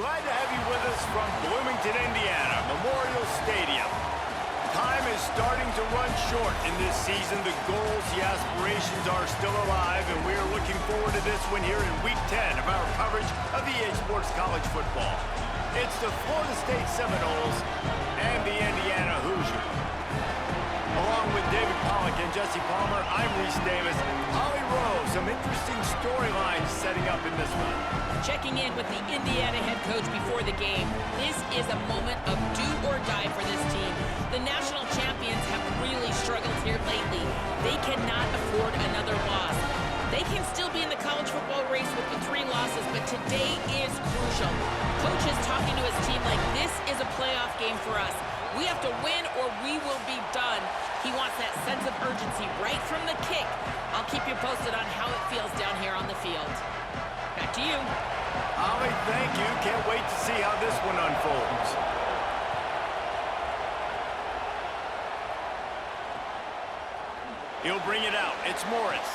Glad to have you with us from Bloomington, Indiana, Memorial Stadium. Time is starting to run short in this season. The goals, the aspirations are still alive, and we are looking forward to this one here in Week 10 of our coverage of EA Sports College Football. It's the Florida State Seminoles and the Indiana Hoosiers. Along with David Pollack and Jesse Palmer, I'm Reese Davis. Holly Rowe, some interesting storylines setting up in this one. Checking in with the Indiana head coach before the game. This is a moment of do or die for this team. The national champions have really struggled here lately. They cannot afford another loss. They can still be in the college football race with the 3 losses, but today is crucial. Coach is talking to his team like this is a playoff game for us. We have to win or we will be done. He wants that sense of urgency right from the kick. I'll keep you posted on how it feels down here on the field. Back to you. Holly, thank you. Can't wait to see how this one unfolds. He'll bring it out. It's Morris.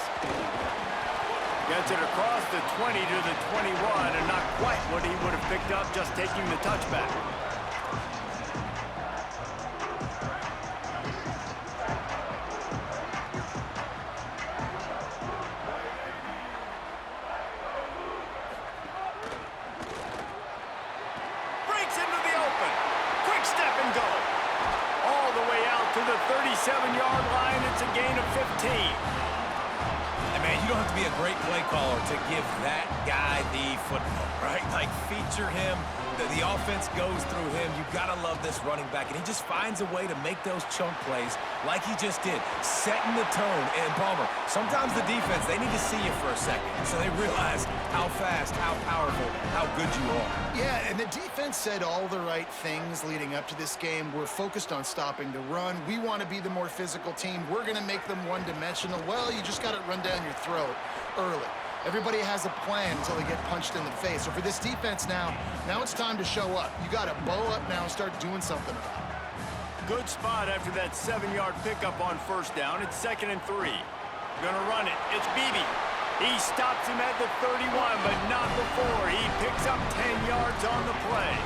Gets it across the 20 to the 21, and not quite what he would have picked up just taking the touchback. Breaks into the open. Quick step and go. All the way out to the 37-yard line. It's a gain of 15. And man, you don't have to be a great play caller to give that guy the football, right? Like, feature him. The offense goes through him. You got to love this running back. And he just finds a way to make those chunk plays like he just did, setting the tone. And Palmer, sometimes the defense, they need to see you for a second so they realize how fast, how powerful, how good you are. Yeah, and the defense said all the right things leading up to this game. We're focused on stopping the run. We want to be the more physical team. We're going to make them one-dimensional. Well, you just got to run down your throat early. Everybody has a plan until they get punched in the face. So for this defense now it's time to show up. You got to bow up now and start doing something about it. Good spot after that 7-yard pickup on first down. It's 2nd and 3. Gonna run it. It's Beebe. He stops him at the 31, but not before. He picks up 10 yards on the play.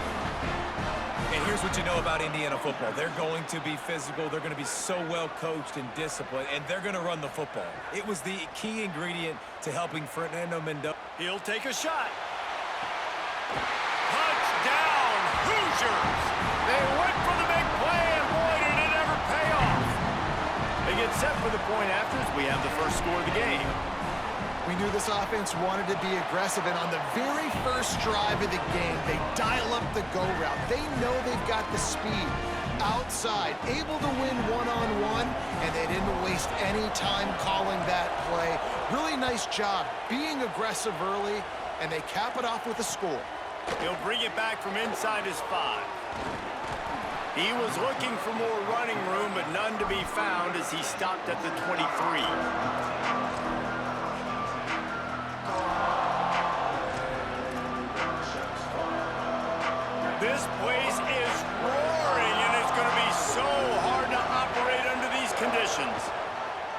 And here's what you know about Indiana football. They're going to be physical. They're going to be so well coached and disciplined, and they're going to run the football. It was the key ingredient to helping Fernando Mendoza. He'll take a shot. Touchdown, Hoosiers! They went for the big play, and boy, did it ever pay off. They get set for the point after as we have the first score of the game. We knew this offense wanted to be aggressive, and on the very first drive of the game, they dial up the go route. They know they've got the speed outside, able to win one-on-one, and they didn't waste any time calling that play. Really nice job being aggressive early, and they cap it off with a score. He'll bring it back from inside his 5. He was looking for more running room, but none to be found as he stopped at the 23. This place is roaring, and it's going to be so hard to operate under these conditions.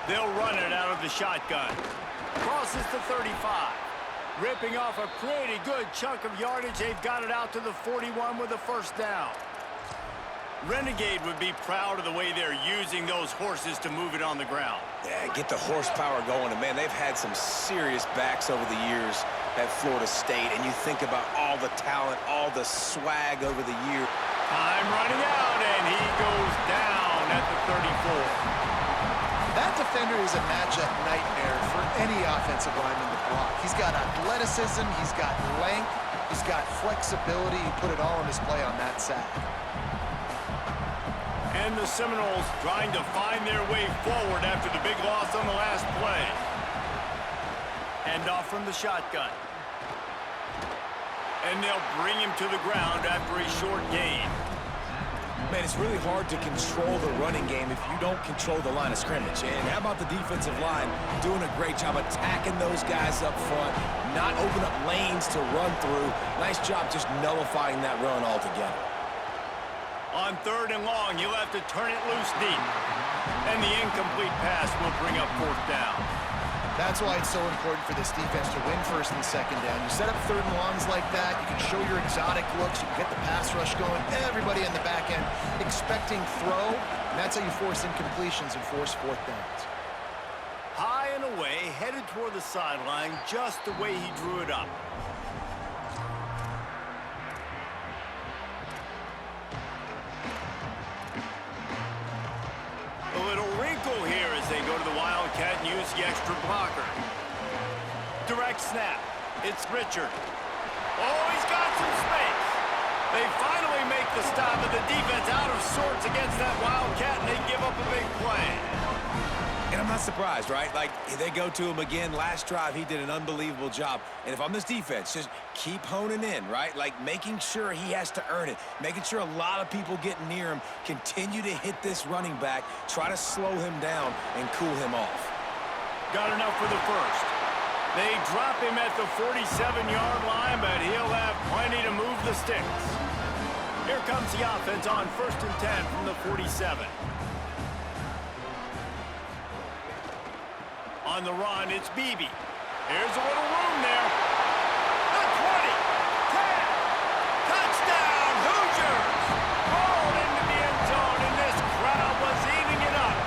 They'll run it out of the shotgun. Crosses the 35. Ripping off a pretty good chunk of yardage. They've got it out to the 41 with a first down. Renegade would be proud of the way they're using those horses to move it on the ground. Yeah, get the horsepower going. And, man, they've had some serious backs over the years at Florida State. And you think about all the talent, all the swag over the year. Time running out, and he goes down at the 34. That defender is a matchup nightmare for any offensive lineman to block. He's got athleticism, he's got length, he's got flexibility. He put it all on display on that sack. And the Seminoles trying to find their way forward after the big loss on the last play. Hand off from the shotgun. And they'll bring him to the ground after a short gain. Man, it's really hard to control the running game if you don't control the line of scrimmage. And how about the defensive line doing a great job attacking those guys up front, not open up lanes to run through. Nice job just nullifying that run altogether. On 3rd and long, he'll have to turn it loose deep. And the incomplete pass will bring up 4th down. That's why it's so important for this defense to win first and second down. You set up third and longs like that, you can show your exotic looks, you can get the pass rush going, everybody on the back end expecting throw, and that's how you force incompletions and force fourth downs. High and away, headed toward the sideline, just the way he drew it up. A little wrinkle here as they go to the Wildcat and use the extra blocker. Direct snap. It's Richard. Oh, he's got some space. They finally make the stop, and the defense out of sorts against that Wildcat, and they give up a big play. And I'm not surprised, right? Like, they go to him again. Last drive, he did an unbelievable job. And if I'm this defense, just keep honing in, right? Like, making sure he has to earn it. Making sure a lot of people get near him. Continue to hit this running back. Try to slow him down and cool him off. Got enough for the first. They drop him at the 47-yard line, but he'll have plenty to move the sticks. Here comes the offense on 1st and 10 from the 47. On the run, it's Beebe. Here's a little room there. The 20, 10, touchdown, Hoosiers! Rolled into the end zone, and this crowd was eating it up.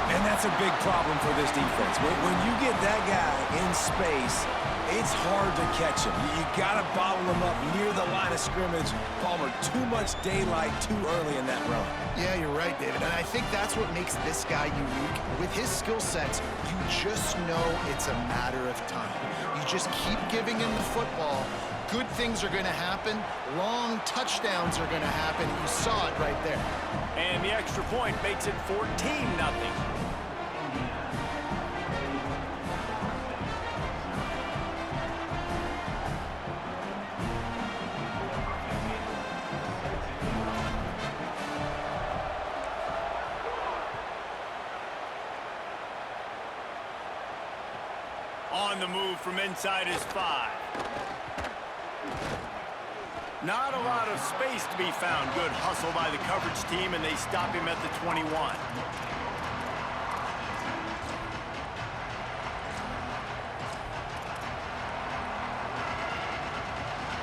And that's a big problem for this defense. When you get that guy in space, it's hard to catch him. You got to bottle him up near the line of scrimmage. Palmer, too much daylight too early in that run. Yeah, you're right, David. And I think that's what makes this guy unique. With his skill sets, you just know it's a matter of time. You just keep giving him the football. Good things are going to happen. Long touchdowns are going to happen. You saw it right there. And the extra point makes it 14-0. On the move from inside his 5. Not a lot of space to be found. Good hustle by the coverage team, and they stop him at the 21.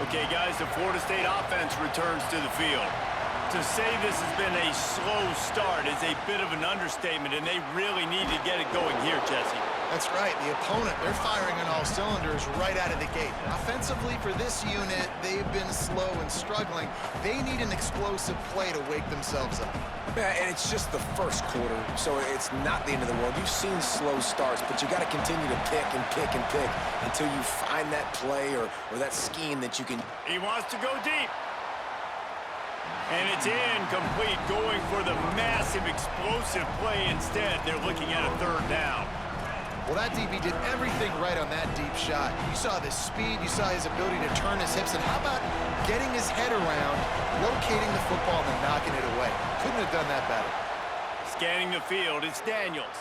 Okay, guys, the Florida State offense returns to the field. To say this has been a slow start is a bit of an understatement, and they really need to get it going here, Jesse. That's right. The opponent, they're firing on all cylinders right out of the gate. Offensively, for this unit, they've been slow and struggling. They need an explosive play to wake themselves up. Yeah, and it's just the first quarter, so it's not the end of the world. You've seen slow starts, but you got to continue to pick and pick and pick until you find that play or that scheme that you can. He wants to go deep. And it's incomplete, going for the massive explosive play instead. They're looking at a 3rd down. Well, that DB did everything right on that deep shot. You saw the speed, you saw his ability to turn his hips, and how about getting his head around, locating the football, and then knocking it away? Couldn't have done that better. Scanning the field, it's Daniels.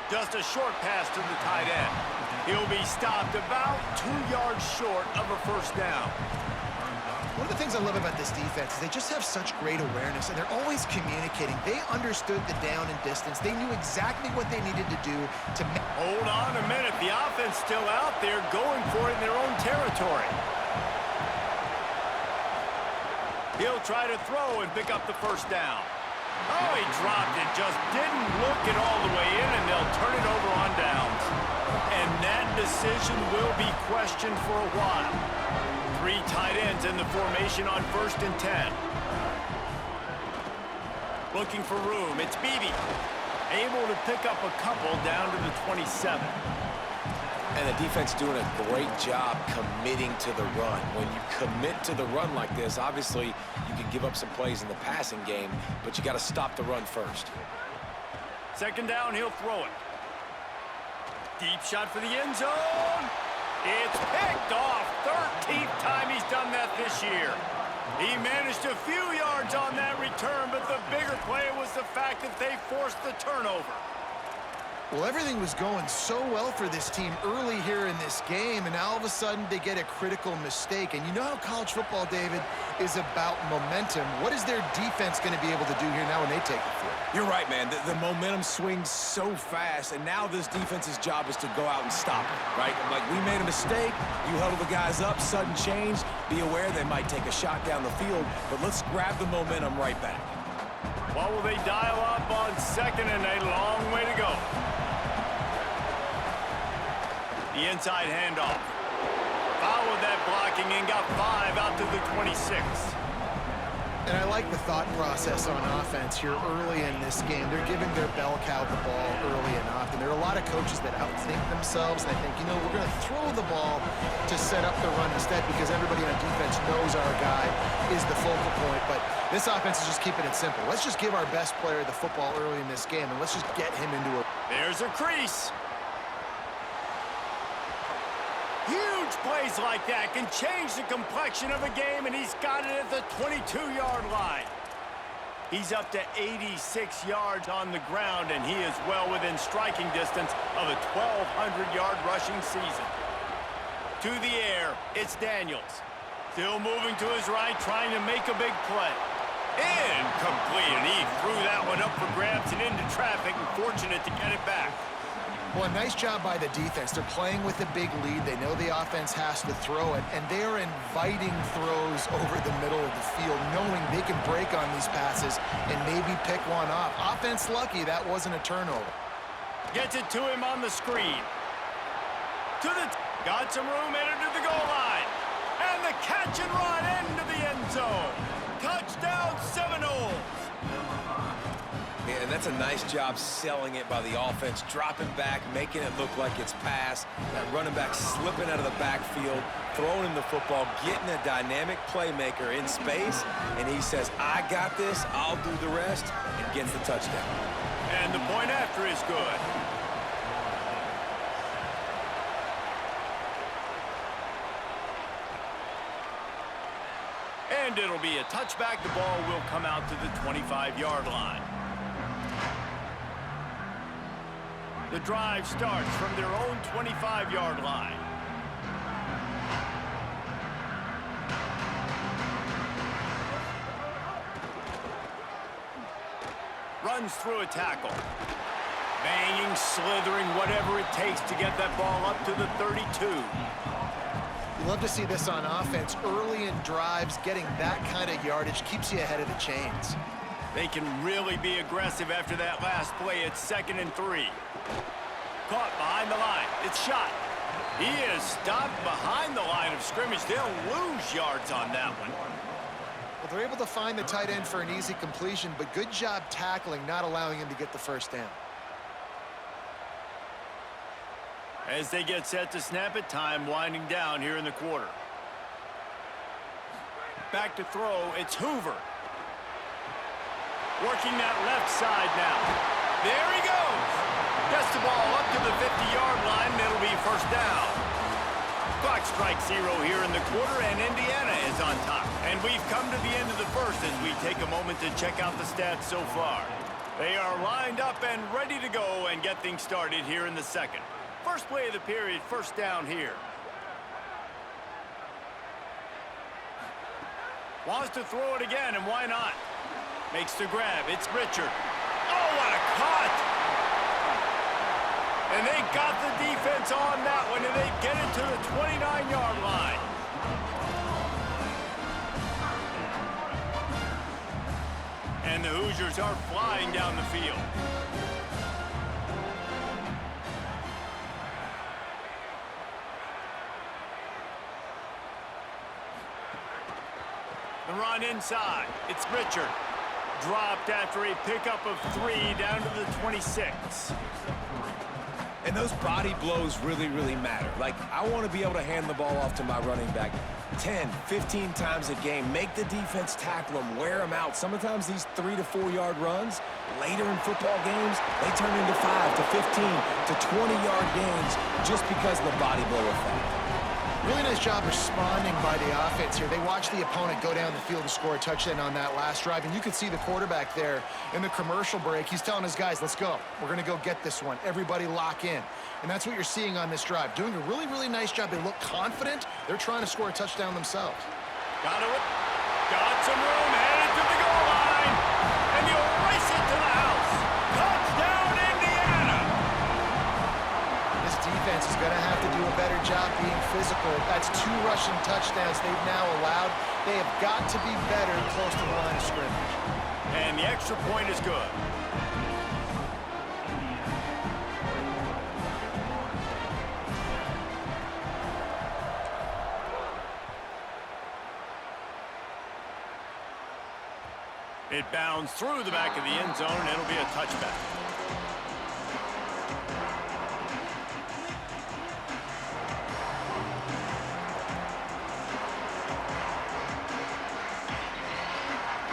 Just a short pass to the tight end. He'll be stopped about 2 yards short of a 1st down. One of the things I love about this defense is they just have such great awareness, and they're always communicating. They understood the down and distance. They knew exactly what they needed to do to make. Hold on a minute. The offense still out there going for it in their own territory. He'll try to throw and pick up the 1st down. Oh, he dropped it. Just didn't look it all the way in, and they'll turn it over on downs. And that decision will be questioned for a while. 3 tight ends in the formation on 1st and 10. Looking for room. It's Beebe. Able to pick up a couple down to the 27. And the defense doing a great job committing to the run. When you commit to the run like this, obviously you can give up some plays in the passing game, but you got to stop the run first. 2nd down, he'll throw it. Deep shot for the end zone. It's picked off. 13th time he's done that this year. He managed a few yards on that return, but the bigger play was the fact that they forced the turnover. Well, everything was going so well for this team early here in this game, and now all of a sudden they get a critical mistake. And you know how college football, David, is about momentum. What is their defense going to be able to do here now when they take the field? You're right, man. The momentum swings so fast, and now this defense's job is to go out and stop it, right? Like, we made a mistake, you huddle the guys up, sudden change, be aware they might take a shot down the field, but let's grab the momentum right back. What will they dial up on second and a long way to go? The inside handoff. Followed that blocking and got 5 out to the 26. And I like the thought process on offense here early in this game. They're giving their bell cow the ball early and often. There are a lot of coaches that outthink themselves, and I think, you know, we're going to throw the ball to set up the run instead because everybody on defense knows our guy is the focal point. But this offense is just keeping it simple. Let's just give our best player the football early in this game, and let's just get him into a... There's a crease. Huge plays like that can change the complexion of a game, and he's got it at the 22-yard line. He's up to 86 yards on the ground, and he is well within striking distance of a 1,200-yard rushing season. To the air, it's Daniels. Still moving to his right, trying to make a big play. Incomplete, and he threw that one up for grabs and into traffic, and fortunate to get it back. Well, a nice job by the defense. They're playing with a big lead. They know the offense has to throw it, and they are inviting throws over the middle of the field, knowing they can break on these passes and maybe pick one off. Offense lucky that wasn't a turnover. Gets it to him on the screen. Got some room, headed to the goal line. And the catch and run into the end zone. Touchdown, Seminoles. Yeah, and that's a nice job selling it by the offense, dropping back, making it look like it's pass. That running back slipping out of the backfield, throwing him the football, getting a dynamic playmaker in space, and he says, I got this, I'll do the rest, and gets the touchdown. And the point after is good. And it'll be a touchback. The ball will come out to the 25-yard line. The drive starts from their own 25-yard line. Runs through a tackle. Banging, slithering, whatever it takes to get that ball up to the 32. You love to see this on offense. Early in drives, getting that kind of yardage keeps you ahead of the chains. They can really be aggressive after that last play. It's 2nd and 3. Caught behind the line. It's shot. He is stopped behind the line of scrimmage. They'll lose yards on that one. Well, they're able to find the tight end for an easy completion, but good job tackling, not allowing him to get the first down. As they get set to snap it, time winding down here in the quarter. Back to throw, it's Hoover. Working that left side now. There he goes. Gets the ball up to the 50-yard line, and it'll be first down. Clock strikes 0 here in the quarter, and Indiana is on top. And we've come to the end of the first as we take a moment to check out the stats so far. They are lined up and ready to go and get things started here in the second. First play of the period, first down here. Wants to throw it again, and why not? Makes the grab. It's Richard. Oh, what a cut! And they got the defense on that one, and they get it to the 29-yard line. And the Hoosiers are flying down the field. The run inside. It's Richard. Dropped after a pickup of 3 down to the 26. And those body blows really, really matter. Like, I want to be able to hand the ball off to my running back 10, 15 times a game. Make the defense tackle them, wear them out. Sometimes these 3 to 4 yard runs, later in football games, they turn into 5 to 15 to 20 yard gains just because of the body blow effect. Really nice job responding by the offense here. They watched the opponent go down the field and score a touchdown on that last drive, and you could see the quarterback there in the commercial break. He's telling his guys, let's go. We're going to go get this one. Everybody lock in. And that's what you're seeing on this drive. Doing a really, really nice job. They look confident. They're trying to score a touchdown themselves. Got some room, headed to the goal line, and you'll race it to the house. Touchdown, Indiana! This defense is going to have to do a better job being physical. That's 2 rushing touchdowns they've now allowed. They have got to be better close to the line of scrimmage. And the extra point is good. It bounds through the back of the end zone, and it'll be a touchback.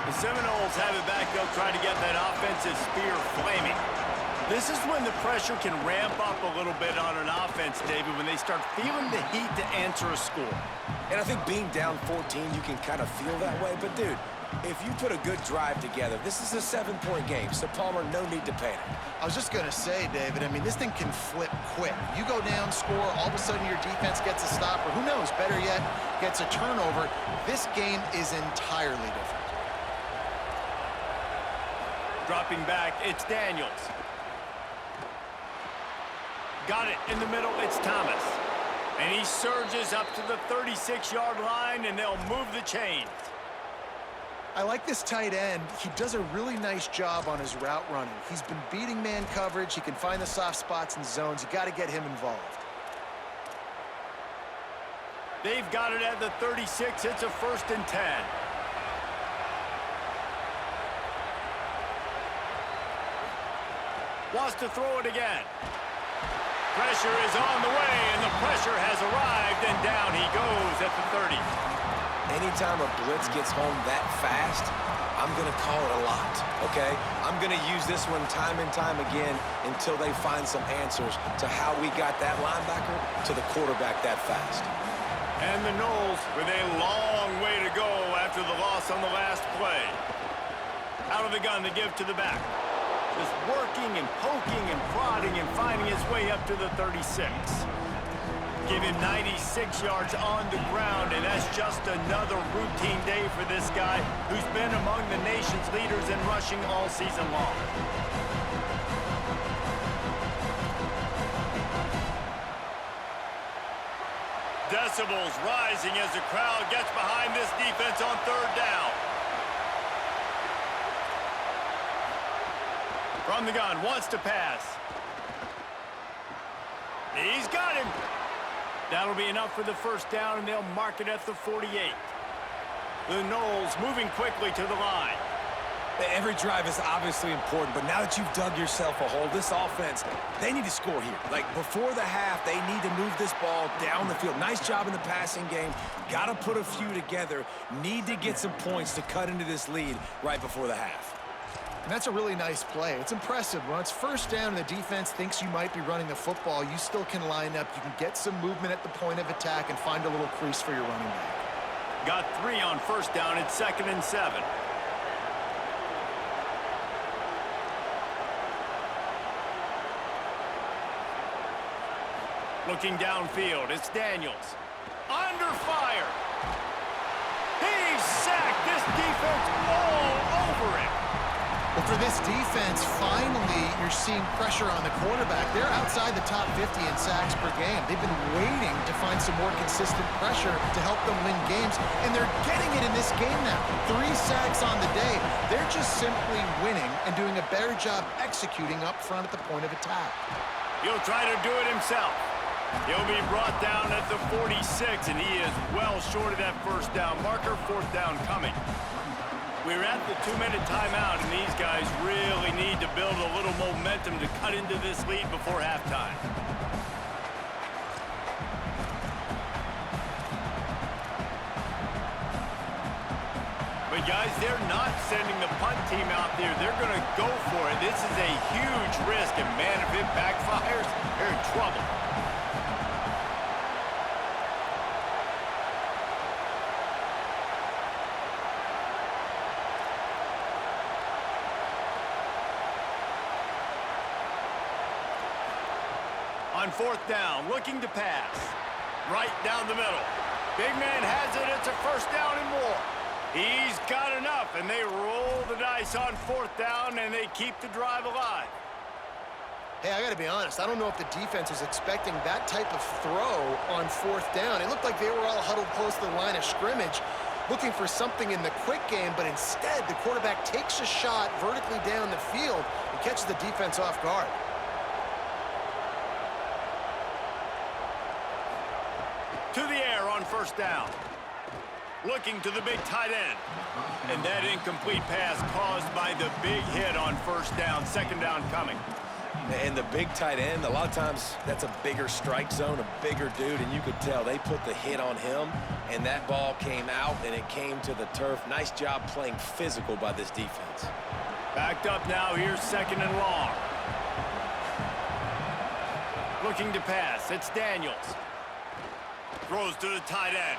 The Seminoles have it back. They'll try to get that offensive spear flaming. This is when the pressure can ramp up a little bit on an offense, David, when they start feeling the heat to answer a score. And I think being down 14, you can kind of feel that way. But, dude, if you put a good drive together, this is a 7-point game, so Palmer, no need to panic. I was just going to say, David, I mean, this thing can flip quick. You go down, score, all of a sudden your defense gets a stop, or who knows, better yet, gets a turnover. This game is entirely different. Dropping back, it's Daniels. Got it in the middle, it's Thomas. And he surges up to the 36-yard line, and they'll move the chains. I like this tight end. He does a really nice job on his route running. He's been beating man coverage. He can find the soft spots and zones. You got to get him involved. They've got it at the 36. It's a 1st and 10. Wants to throw it again. Pressure is on the way, and the pressure has arrived, and down he goes at the 30. Anytime a blitz gets home that fast, I'm going to call it a lot, okay? I'm going to use this one time and time again until they find some answers to how we got that linebacker to the quarterback that fast. And the Noles with a long way to go after the loss on the last play. Out of the gun to give to the back. Just working and poking and prodding and finding his way up to the 36. Give him 96 yards on the ground, and that's just another routine day for this guy who's been among the nation's leaders in rushing all season long. Decibels rising as the crowd gets behind this defense on 3rd down. From the gun, wants to pass. He's got him. That'll be enough for the 1st down, and they'll mark it at the 48. The Noles moving quickly to the line. Every drive is obviously important, but now that you've dug yourself a hole, this offense, they need to score here. Like, before the half, they need to move this ball down the field. Nice job in the passing game. Got to put a few together. Need to get some points to cut into this lead right before the half. And that's a really nice play. It's impressive. When it's 1st down and the defense thinks you might be running the football, you still can line up. You can get some movement at the point of attack and find a little crease for your running back. Got 3 on 1st down. It's 2nd and 7. Looking downfield, it's Daniels. Under fire. He's sacked. This defense all over him. Well, for this defense, finally, you're seeing pressure on the quarterback. They're outside the top 50 in sacks per game. They've been waiting to find some more consistent pressure to help them win games, and they're getting it in this game now. 3 sacks on the day. They're just simply winning and doing a better job executing up front at the point of attack. He'll try to do it himself. He'll be brought down at the 46, and he is well short of that 1st down marker. 4th down coming. We're at the 2-minute timeout, and these guys really need to build a little momentum to cut into this lead before halftime. But, guys, they're not sending the punt team out there. They're going to go for it. This is a huge risk, and, man, if it backfires, they're in trouble. On fourth down, looking to pass. Right down the middle. Big man has it. It's a first down and more. He's got enough, and they roll the dice on fourth down, and they keep the drive alive. Hey, I got to be honest. I don't know if the defense was expecting that type of throw on fourth down. It looked like they were all huddled close to the line of scrimmage, looking for something in the quick game, but instead the quarterback takes a shot vertically down the field and catches the defense off guard. To the air on first down. Looking to the big tight end. And that incomplete pass caused by the big hit on first down. Second down coming. And the big tight end, a lot of times that's a bigger strike zone, a bigger dude, and you could tell they put the hit on him, and that ball came out, and it came to the turf. Nice job playing physical by this defense. Backed up now. Here's second and long. Looking to pass. It's Daniels. Throws to the tight end.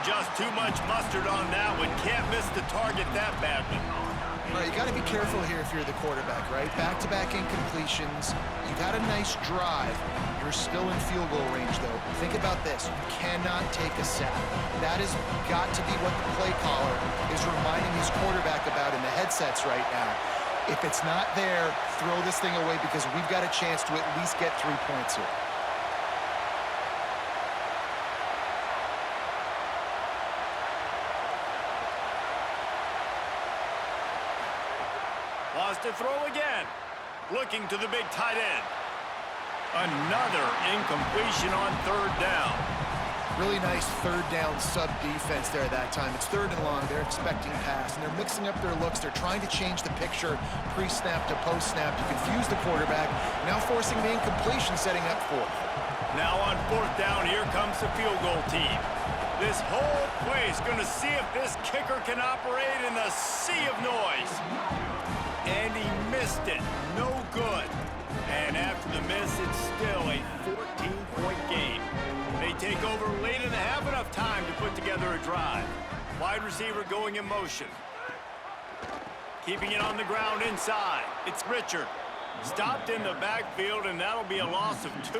Just too much mustard on that one. Can't miss the target that badly. All right, you got to be careful here if you're the quarterback, right? Back-to-back incompletions. You got a nice drive. You're still in field goal range, though. Think about this. You cannot take a sack. That has got to be what the play caller is reminding his quarterback about in the headsets right now. If it's not there, throw this thing away because we've got a chance to at least get 3 points here. Lost to throw again. Looking to the big tight end. Another incompletion on third down. Really nice third down sub defense there that time. It's third and long. They're expecting pass, and they're mixing up their looks. They're trying to change the picture pre-snap to post-snap to confuse the quarterback, now forcing the incompletion, setting up fourth. Now on fourth down, here comes the field goal team. This whole play is going to see if this kicker can operate in the sea of noise. And he missed it. No good. And after the miss, it's still a 14-point game. They take over late in the half, enough time to put together a drive. Wide receiver going in motion. Keeping it on the ground inside. It's Richard. Stopped in the backfield, and that'll be a loss of 2.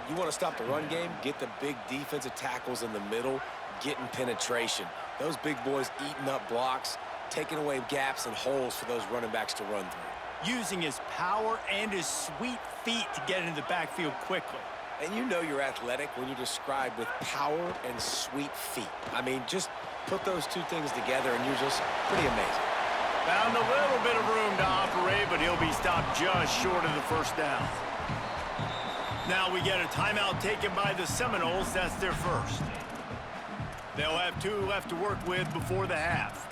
You want to stop the run game, get the big defensive tackles in the middle, getting penetration. Those big boys eating up blocks, taking away gaps and holes for those running backs to run through. Using his power and his sweet feet to get into the backfield quickly. And you know you're athletic when you're described with power and sweet feet. I mean, just put those two things together and you're just pretty amazing. Found a little bit of room to operate, but he'll be stopped just short of the first down. Now we get a timeout taken by the Seminoles. That's their first. They'll have 2 left to work with before the half.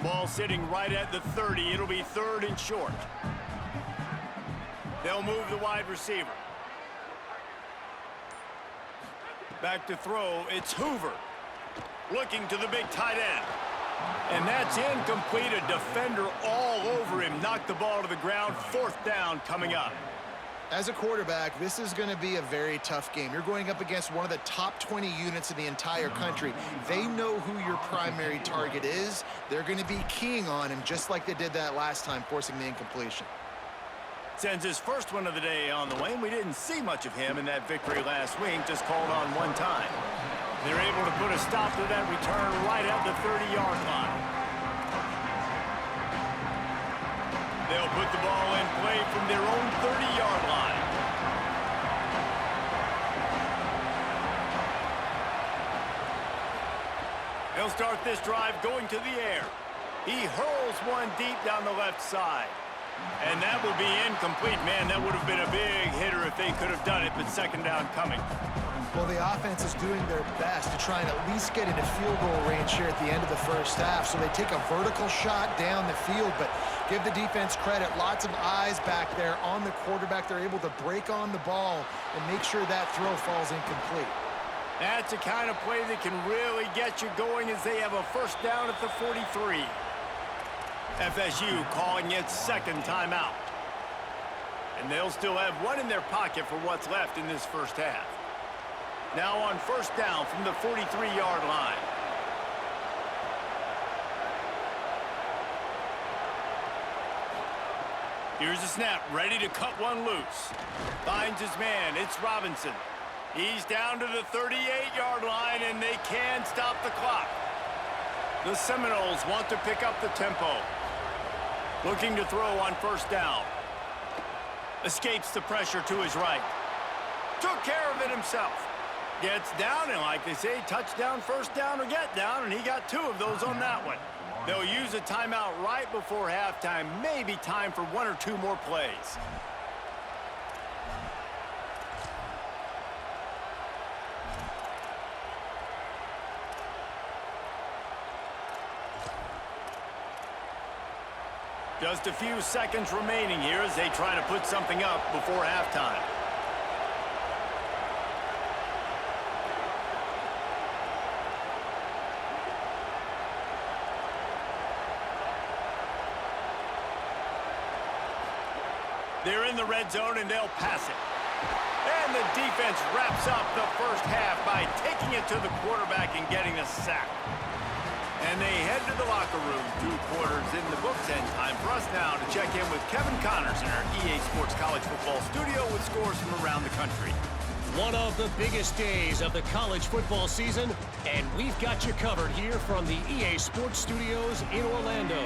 Ball sitting right at the 30. It'll be third and short. They'll move the wide receiver. Back to throw. It's Hoover. Looking to the big tight end. And that's incomplete. A defender all over him. Knocked the ball to the ground. Fourth down coming up. As a quarterback, this is going to be a very tough game. You're going up against one of the top 20 units in the entire country. They know who your primary target is. They're going to be keying on him just like they did that last time, forcing the incompletion. Sends his first one of the day on the way, and we didn't see much of him in that victory last week, just called on one time. They're able to put a stop to that return right at the 30-yard line. They'll put the ball in play from their own 30-yard line. They'll start this drive going to the air. He hurls one deep down the left side. And that will be incomplete. Man, that would have been a big hitter if they could have done it, but second down coming. Well, the offense is doing their best to try and at least get into field goal range here at the end of the first half. So they take a vertical shot down the field, but give the defense credit. Lots of eyes back there on the quarterback. They're able to break on the ball and make sure that throw falls incomplete. That's the kind of play that can really get you going as they have a first down at the 43. FSU calling its second timeout. And they'll still have one in their pocket for what's left in this first half. Now on first down from the 43-yard line. Here's a snap, ready to cut one loose. Finds his man, it's Robinson. He's down to the 38-yard line, and they can stop the clock. The Seminoles want to pick up the tempo. Looking to throw on first down. Escapes the pressure to his right. Took care of it himself. Gets down, and like they say, touchdown, first down, or get down, and he got 2 of those on that one. They'll use a timeout right before halftime. Maybe time for 1 or 2 more plays. Just a few seconds remaining here as they try to put something up before halftime. They're in the red zone, and they'll pass it. And the defense wraps up the first half by taking it to the quarterback and getting a sack. And they head to the locker room. 2 quarters in the books, and time for us now to check in with Kevin Connors in our EA Sports College Football studio with scores from around the country. One of the biggest days of the college football season, and we've got you covered here from the EA Sports Studios in Orlando.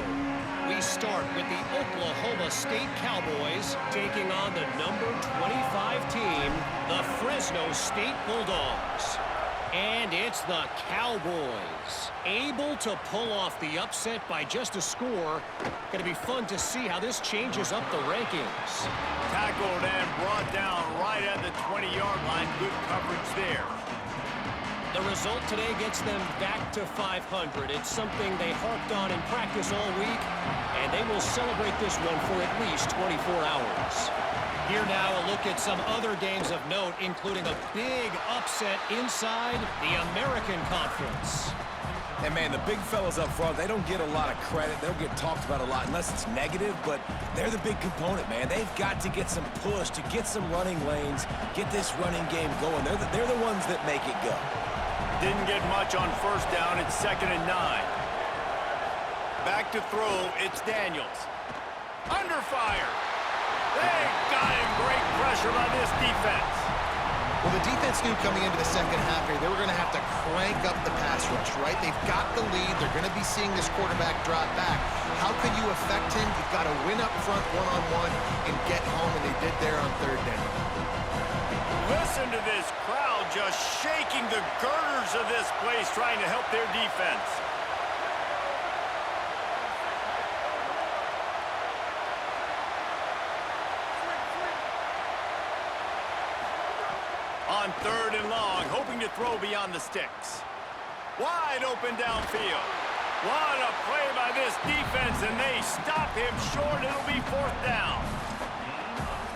We start with the Oklahoma State Cowboys taking on the number 25 team, the Fresno State Bulldogs. And it's the Cowboys, able to pull off the upset by just a score. Going to be fun to see how this changes up the rankings. Tackled and brought down right at the 20-yard line. Good coverage there. The result today gets them back to 500. It's something they harped on in practice all week, and they will celebrate this one for at least 24 hours. Here now, a look at some other games of note, including a big upset inside the American Conference. And, man, the big fellas up front, they don't get a lot of credit. They don't get talked about a lot unless it's negative, but they're the big component, man. They've got to get some push, to get some running lanes, get this running game going. They're the ones that make it go. Didn't get much on first down. It's 2nd and 9. Back to throw. It's Daniels. Under fire. They got him. Great pressure by this defense. Well, the defense knew coming into the second half here, they were going to have to crank up the pass rush, right? They've got the lead. They're going to be seeing this quarterback drop back. How can you affect him? You've got to win up front one-on-one and get home, and they did there on 3rd down. Listen to this crowd just shaking the girders of this place, trying to help their defense. On 3rd and long, hoping to throw beyond the sticks. Wide open downfield. What a play by this defense, and they stop him short. It'll be 4th down.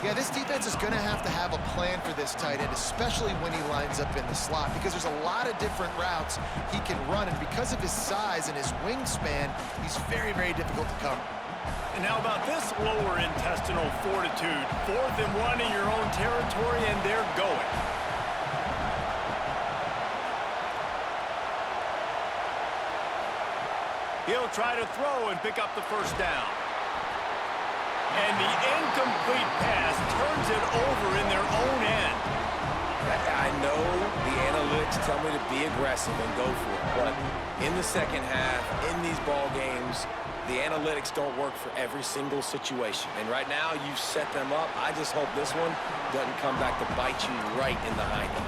Yeah, this defense is going to have a plan for this tight end, especially when he lines up in the slot, because there's a lot of different routes he can run, and because of his size and his wingspan, he's very, very difficult to cover. And how about this lower intestinal fortitude? 4th and 1 in your own territory, and they're going. He'll try to throw and pick up the first down. And the incomplete pass turns it over in their own end. I know the analytics tell me to be aggressive and go for it, but in the second half, in these ball games, the analytics don't work for every single situation. And right now, you've set them up. I just hope this one doesn't come back to bite you right in the hind end.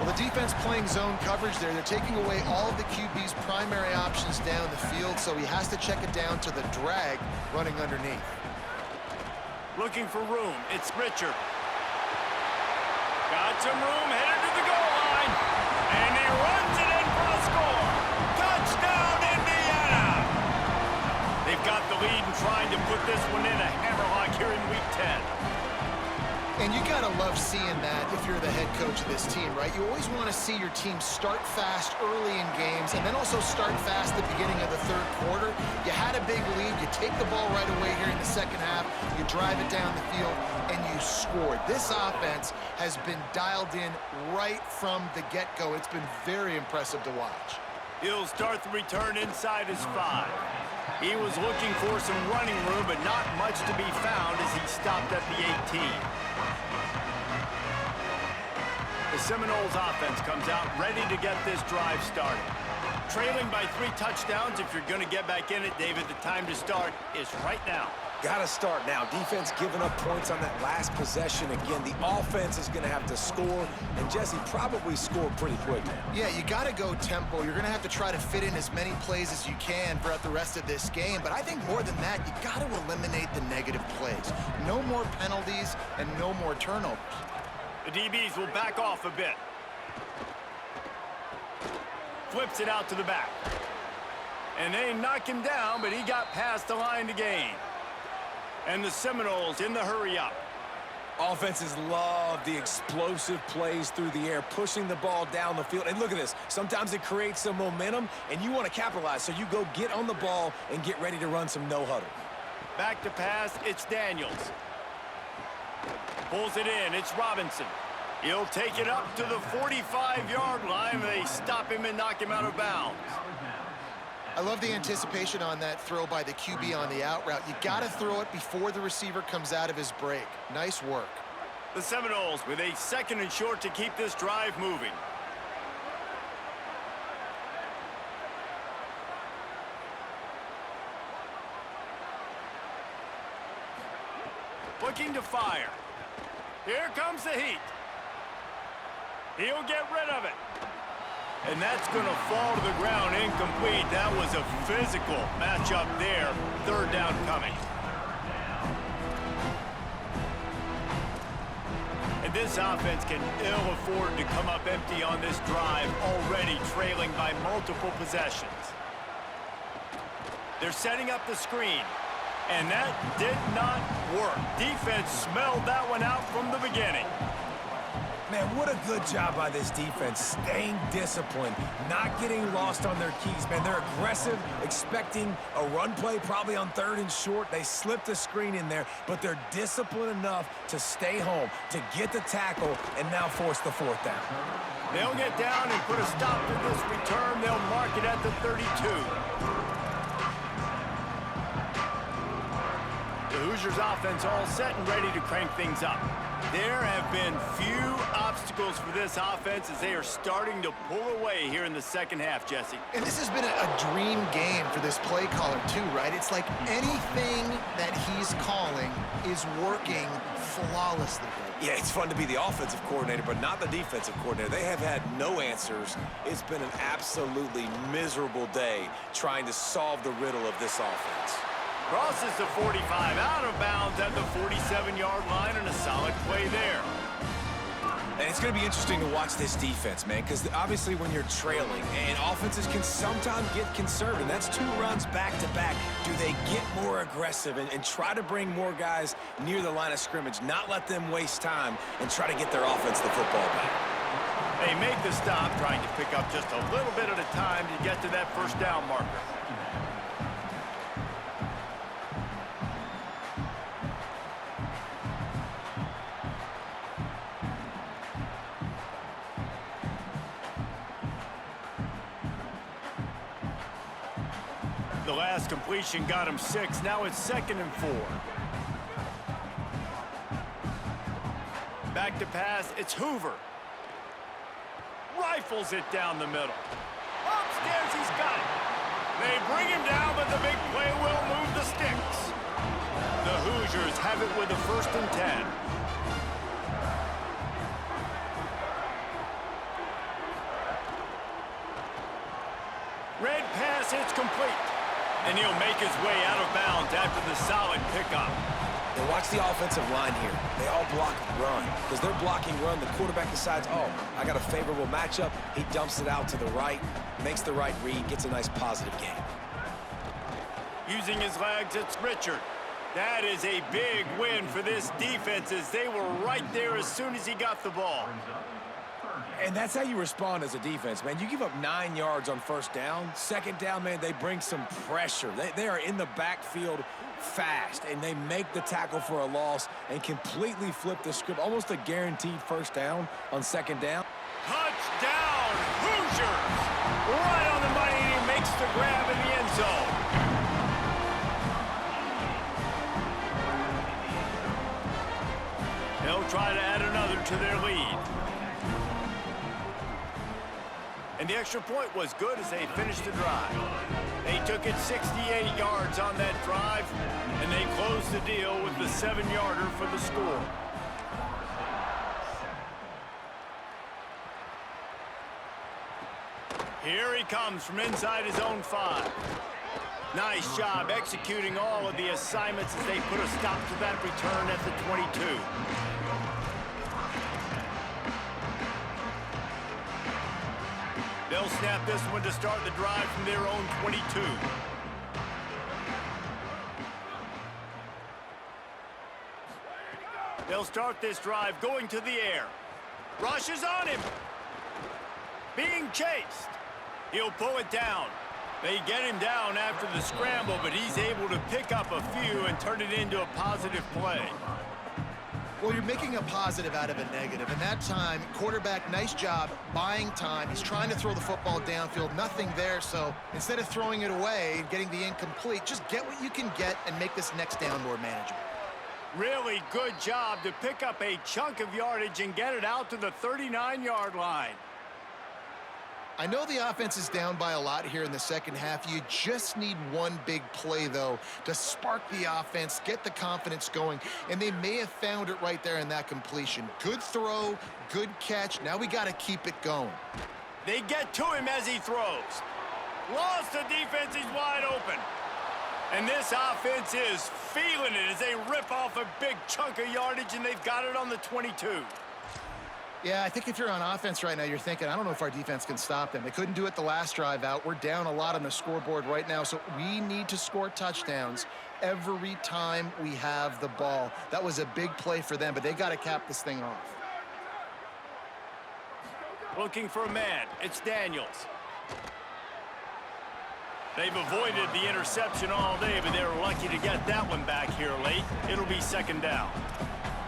Well, the defense playing zone coverage there. They're taking away all of the QB's primary options down the field, so he has to check it down to the drag running underneath. Looking for room. It's Richard. Got some room, headed to the goal line. And he runs it in for the score. Touchdown, Indiana! They've got the lead and trying to put this one in a hammerlock here in Week 10. And you got to love seeing that if you're the head coach of this team, right? You always want to see your team start fast early in games and then also start fast at the beginning of the 3rd quarter. You had a big lead. You take the ball right away here in the second half. You drive it down the field, and you scored. This offense has been dialed in right from the get-go. It's been very impressive to watch. He'll start the return inside his 5. He was looking for some running room, but not much to be found as he stopped at the 18. The Seminoles offense comes out ready to get this drive started. Trailing by 3 touchdowns, if you're going to get back in it, David, the time to start is right now. Gotta start now. Defense giving up points on that last possession. Again, the offense is going to have to score, and Jesse probably scored pretty quick now. Yeah, you got to go tempo. You're going to have to try to fit in as many plays as you can throughout the rest of this game. But I think more than that, you got to eliminate the negative plays. No more penalties and no more turnovers. The DBs will back off a bit. Flips it out to the back. And they knock him down, but he got past the line to gain. And the Seminoles in the hurry up. Offenses love the explosive plays through the air, pushing the ball down the field. And look at this. Sometimes it creates some momentum, and you want to capitalize. So you go get on the ball and get ready to run some no-huddle. Back to pass, it's Daniels. Pulls it in, it's Robinson. He'll take it up to the 45-yard line. They stop him and knock him out of bounds. I love the anticipation on that throw by the QB on the out route. You got to throw it before the receiver comes out of his break. Nice work. The Seminoles with a 2nd and short to keep this drive moving. Looking to fire. Here comes the heat. He'll get rid of it. And that's going to fall to the ground incomplete. That was a physical matchup there. 3rd down coming. And this offense can ill afford to come up empty on this drive, already trailing by multiple possessions. They're setting up the screen. And that did not work. Defense smelled that one out from the beginning. Man, what a good job by this defense, staying disciplined, not getting lost on their keys, man. They're aggressive, expecting a run play probably on 3rd and short. They slipped a screen in there, but they're disciplined enough to stay home, to get the tackle, and now force the 4th down. They'll get down and put a stop to this return. They'll mark it at the 32. The Hoosiers offense all set and ready to crank things up. There have been few obstacles for this offense as they are starting to pull away here in the 2nd half, Jesse. And this has been a dream game for this play caller too, right? It's like anything that he's calling is working flawlessly. Yeah, it's fun to be the offensive coordinator, but not the defensive coordinator. They have had no answers. It's been an absolutely miserable day trying to solve the riddle of this offense. Crosses the 45, out of bounds at the 47-yard line, and a solid play there. And it's going to be interesting to watch this defense, man, because obviously when you're trailing, and offenses can sometimes get conservative. That's 2 runs back-to-back. Do they get more aggressive and try to bring more guys near the line of scrimmage, not let them waste time, and try to get their offense the football back? They make the stop, trying to pick up just a little bit at a time to get to that 1st down marker. The last completion got him 6. Now it's 2nd and 4. Back to pass. It's Hoover. Rifles it down the middle. Upstairs, he's got it. They bring him down, but the big play will move the sticks. The Hoosiers have it with a 1st and 10. Red pass, it's complete. And he'll make his way out of bounds after the solid pickup. And watch the offensive line here. They all block run. Because they're blocking run, the quarterback decides, oh, I got a favorable matchup. He dumps it out to the right, makes the right read, gets a nice positive gain. Using his legs, it's Richard. That is a big win for this defense as they were right there as soon as he got the ball. And that's how you respond as a defense, man. You give up 9 yards on 1st down. 2nd down, man, they bring some pressure. They are in the backfield fast, and they make the tackle for a loss and completely flip the script. Almost a guaranteed 1st down on 2nd down. Touchdown, Hoosiers! Right on the money, and he makes the grab in the end zone. They'll try to add another to their lead. And the extra point was good as they finished the drive. They took it 68 yards on that drive, and they closed the deal with the 7-yarder for the score. Here he comes from inside his own 5. Nice job executing all of the assignments as they put a stop to that return at the 22. They'll snap this one to start the drive from their own 22. They'll start this drive going to the air. Rush is on him. Being chased. He'll pull it down. They get him down after the scramble, but he's able to pick up a few and turn it into a positive play. Well, you're making a positive out of a negative. And that time, quarterback, nice job buying time. He's trying to throw the football downfield. Nothing there, so instead of throwing it away and getting the incomplete, just get what you can get and make this next down more manageable. Really good job to pick up a chunk of yardage and get it out to the 39-yard line. I know the offense is down by a lot here in the second half. You just need one big play, though, to spark the offense, get the confidence going, and they may have found it right there in that completion. Good throw, good catch. Now we got to keep it going. They get to him as he throws. Lost the defense, he's wide open. And this offense is feeling it as they rip off a big chunk of yardage, and they've got it on the 22. Yeah, I think if you're on offense right now, you're thinking, I don't know if our defense can stop them. They couldn't do it the last drive out. We're down a lot on the scoreboard right now, so we need to score touchdowns every time we have the ball. That was a big play for them, but they got to cap this thing off. Looking for a man. It's Daniels. They've avoided the interception all day, but they were lucky to get that one back here late. It'll be second down.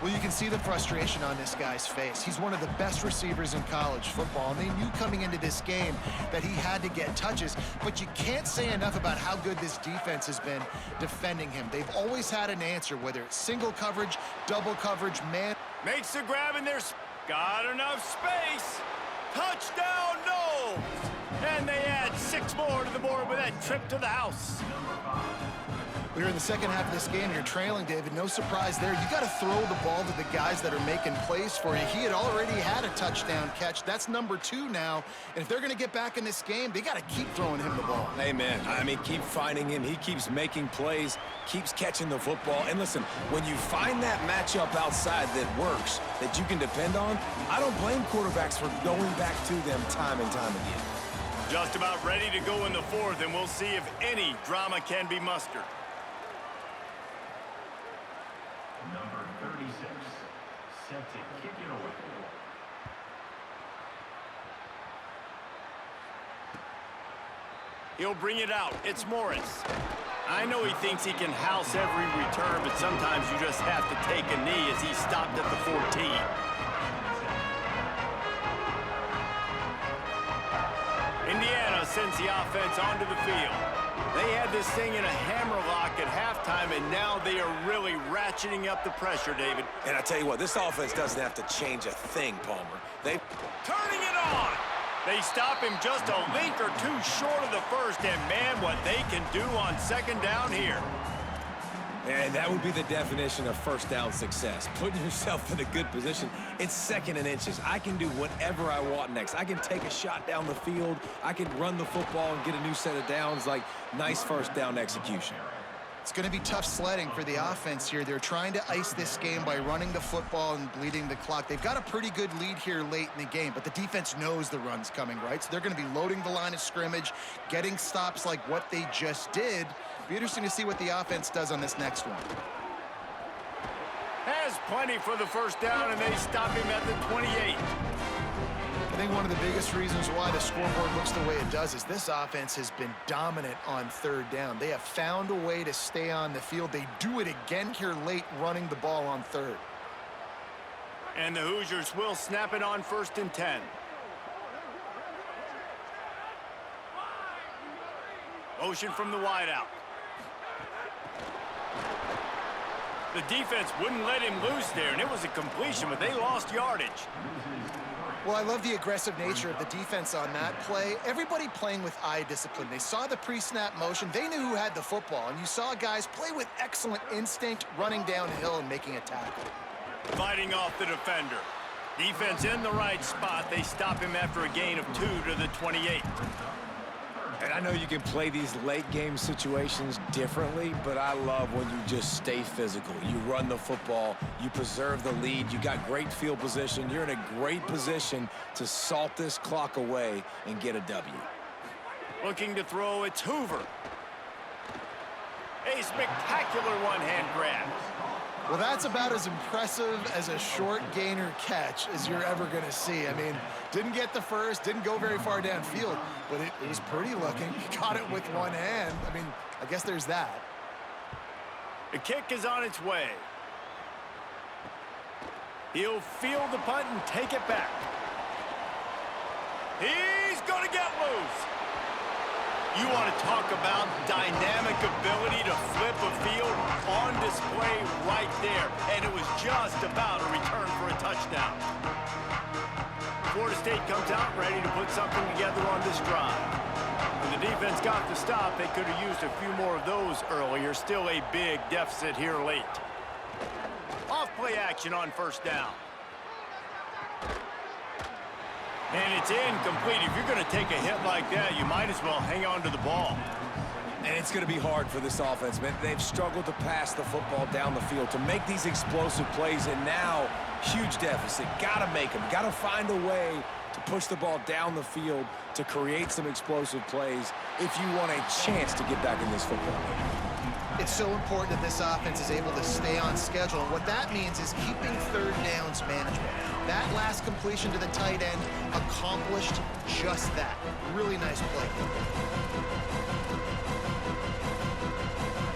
Well, you can see the frustration on this guy's face. He's one of the best receivers in college football, and they knew coming into this game that he had to get touches, but you can't say enough about how good this defense has been defending him. They've always had an answer, whether it's single coverage, double coverage, man. Makes the grab, and there's got enough space. Touchdown, no! And they add 6 more to the board with that trip to the house. We're in the second half of this game. You're trailing, David. No surprise there. You got to throw the ball to the guys that are making plays for you. He had already had a touchdown catch. That's number 2 now. And if they're going to get back in this game, they got to keep throwing him the ball. Amen. I mean, keep finding him. He keeps making plays, keeps catching the football. And listen, when you find that matchup outside that works, that you can depend on, I don't blame quarterbacks for going back to them time and time again. Just about ready to go in the 4th, and we'll see if any drama can be mustered. Number 36, set to kick it away. He'll bring it out. It's Morris. I know he thinks he can house every return, but sometimes you just have to take a knee as he stopped at the 14. Indiana sends the offense onto the field. They had this thing in a hammerlock at halftime, and now they are really ratcheting up the pressure, David. And I tell you what, this offense doesn't have to change a thing, Palmer. They Turning it on! They stop him just a link or 2 short of the first, and man, what they can do on second down here. And that would be the definition of first down success. Putting yourself in a good position. It's 2nd and inches. I can do whatever I want next. I can take a shot down the field. I can run the football and get a new set of downs. Like, nice first down execution. It's going to be tough sledding for the offense here. They're trying to ice this game by running the football and bleeding the clock. They've got a pretty good lead here late in the game, but the defense knows the run's coming, right? So they're going to be loading the line of scrimmage, getting stops like what they just did. Be interesting to see what the offense does on this next one. Has plenty for the first down, and they stop him at the 28. I think one of the biggest reasons why the scoreboard looks the way it does is this offense has been dominant on 3rd down. They have found a way to stay on the field. They do it again here late, running the ball on 3rd. And the Hoosiers will snap it on 1st and 10. Motion from the wideout. The defense wouldn't let him loose there, and it was a completion, but they lost yardage. Well, I love the aggressive nature of the defense on that play. Everybody playing with eye discipline. They saw the pre-snap motion. They knew who had the football, and you saw guys play with excellent instinct, running downhill and making a tackle. Fighting off the defender. Defense in the right spot. They stop him after a gain of 2 to the 28. And I know you can play these late game situations differently, but I love when you just stay physical. You run the football, you preserve the lead, you got great field position. You're in a great position to salt this clock away and get a W. Looking to throw, it's Hoover. A spectacular one-hand grab. Well, that's about as impressive as a short gainer catch as you're ever going to see. I mean, didn't get the first, didn't go very far downfield, but it was pretty looking. He got it with one hand. I mean, I guess there's that. The kick is on its way. He'll field the punt and take it back. He's going to get loose. You want to talk about dynamic ability to flip a field on display right there. And it was just about a return for a touchdown. Florida State comes out ready to put something together on this drive. When the defense got the stop, they could have used a few more of those earlier. Still a big deficit here late. Off-play action on first down. And it's incomplete. If you're going to take a hit like that, you might as well hang on to the ball. And it's going to be hard for this offense, man. They've struggled to pass the football down the field, to make these explosive plays, and now, huge deficit. Got to make them. Got to find a way to push the ball down the field to create some explosive plays if you want a chance to get back in this football game. It's so important that this offense is able to stay on schedule. And what that means is keeping third downs manageable. That last completion to the tight end accomplished just that. Really nice play.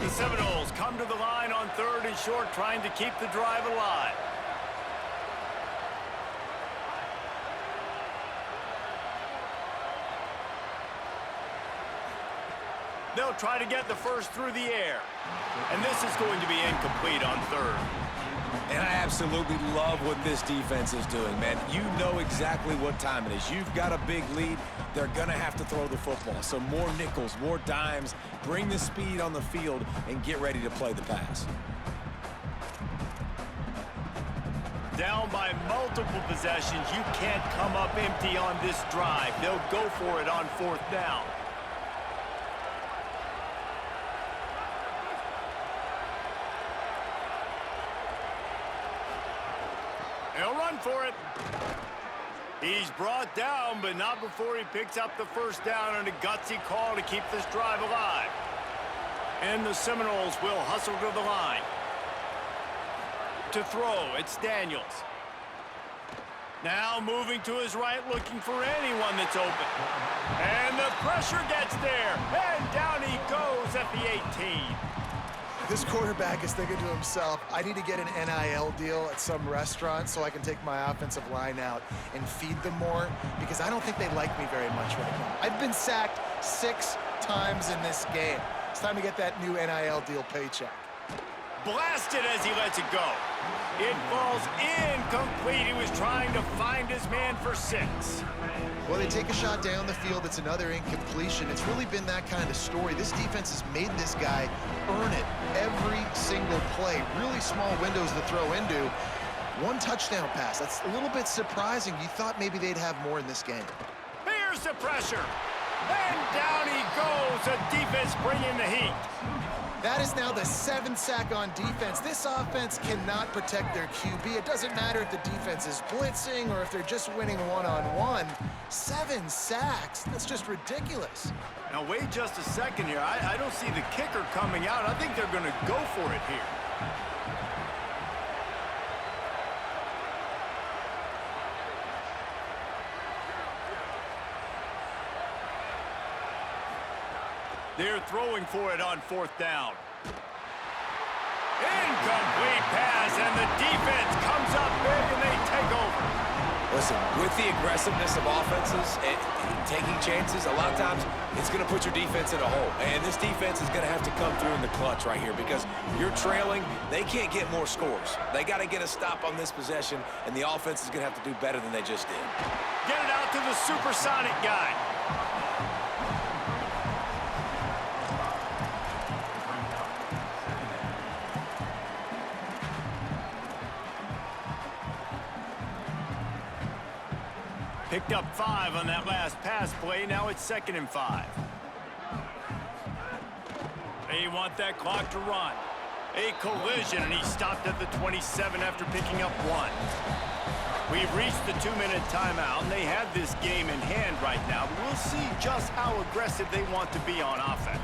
The Seminoles come to the line on 3rd and short, trying to keep the drive alive. They'll try to get the first through the air. And this is going to be incomplete on 3rd. And I absolutely love what this defense is doing, man. You know exactly what time it is. You've got a big lead. They're going to have to throw the football. So more nickels, more dimes, bring the speed on the field, and get ready to play the pass. Down by multiple possessions, you can't come up empty on this drive. They'll go for it on 4th down. He'll run for it. He's brought down, but not before he picks up the first down on a gutsy call to keep this drive alive. And the Seminoles will hustle to the line. To throw, it's Daniels. Now moving to his right, looking for anyone that's open. And the pressure gets there. And down he goes at the 18. This quarterback is thinking to himself, I need to get an NIL deal at some restaurant so I can take my offensive line out and feed them more, because I don't think they like me very much right now. I've been sacked 6 times in this game. It's time to get that new NIL deal paycheck. Blasted as he lets it go. It falls incomplete. He was trying to find his man for 6. Well, they take a shot down the field. It's another incompletion. It's really been that kind of story. This defense has made this guy earn it every single play. Really small windows to throw into. 1 touchdown pass. That's a little bit surprising. You thought maybe they'd have more in this game. Here's the pressure. And down he goes. The defense bringing the heat. That is now the 7th sack on defense. This offense cannot protect their QB. It doesn't matter if the defense is blitzing or if they're just winning one-on-one. 7 sacks. That's just ridiculous. Now, wait just a second here. I don't see the kicker coming out. I think they're going to go for it here. They're throwing for it on 4th down. Incomplete pass, and the defense comes up big, and they take over. Well, listen, with the aggressiveness of offenses and taking chances, a lot of times it's going to put your defense in a hole. And this defense is going to have to come through in the clutch right here because you're trailing. They can't get more scores. They got to get a stop on this possession, and the offense is going to have to do better than they just did. Get it out to the supersonic guy. Picked up 5 on that last pass play. Now it's 2nd and 5. They want that clock to run. A collision, and he stopped at the 27 after picking up 1. We've reached the 2-minute timeout, and they have this game in hand right now. But we'll see just how aggressive they want to be on offense.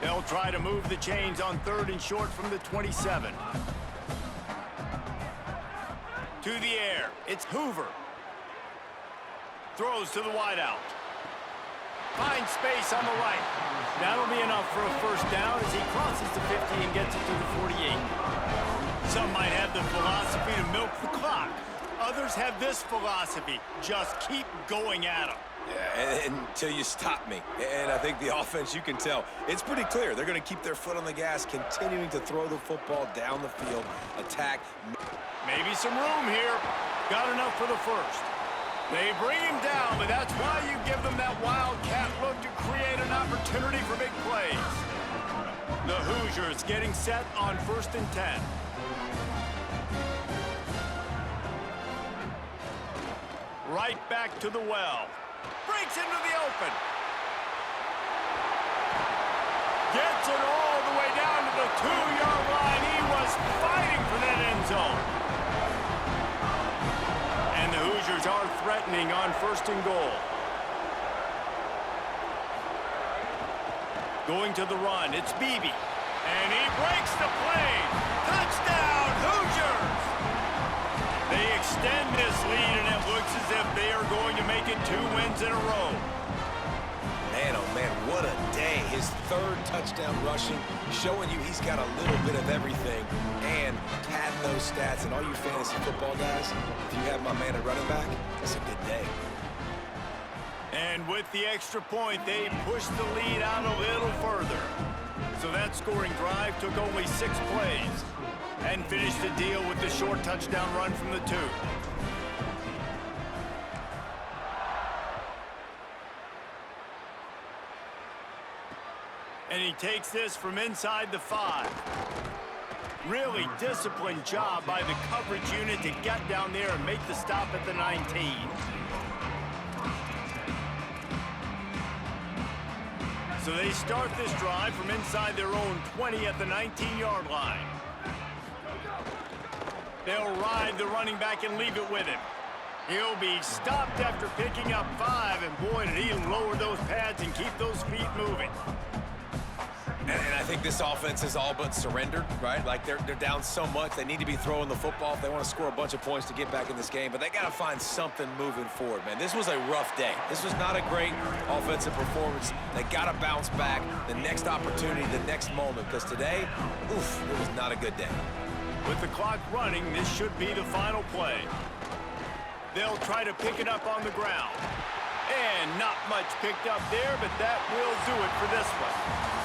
They'll try to move the chains on 3rd and short from the 27. To the air, it's Hoover. Throws to the wideout. Finds space on the right. That'll be enough for a 1st down as he crosses the 50 and gets it to the 48. Some might have the philosophy to milk the clock. Others have this philosophy. Just keep going at them. Yeah, until you stop me. And I think the offense, you can tell, it's pretty clear. They're going to keep their foot on the gas, continuing to throw the football down the field, attack. Maybe some room here. Got enough for the 1st. They bring him down, but that's why you give them that wildcat look to create an opportunity for big plays. The Hoosiers getting set on 1st and 10. Right back to the well. Breaks into the open. Gets it all the way down to the 2-yard line. He was fighting for that end zone. And the Hoosiers are threatening on 1st and goal. Going to the run, it's Beebe. And he breaks the play. Touchdown, Hoosiers! They extend this lead, and it looks as if they are going to make it 2 wins in a row. Man, oh man, what a day. His 3rd touchdown rushing, showing you he's got a little bit of everything. And padding those stats, and all you fantasy football guys, if you have my man at running back, it's a good day. And with the extra point, they pushed the lead out a little further. So that scoring drive took only 6 plays and finished the deal with the short touchdown run from the 2. And he takes this from inside the 5. Really disciplined job by the coverage unit to get down there and make the stop at the 19. So they start this drive from inside their own 20 at the 19-yard line. They'll ride the running back and leave it with him. He'll be stopped after picking up 5, and boy, did he lower those pads and keep those feet moving. And I think this offense is all but surrendered, right? Like, they're down so much, they need to be throwing the football if they want to score a bunch of points to get back in this game. But they got to find something moving forward, man. This was a rough day. This was not a great offensive performance. They got to bounce back the next opportunity, the next moment. Because today, oof, it was not a good day. With the clock running, this should be the final play. They'll try to pick it up on the ground. And not much picked up there, but that will do it for this one.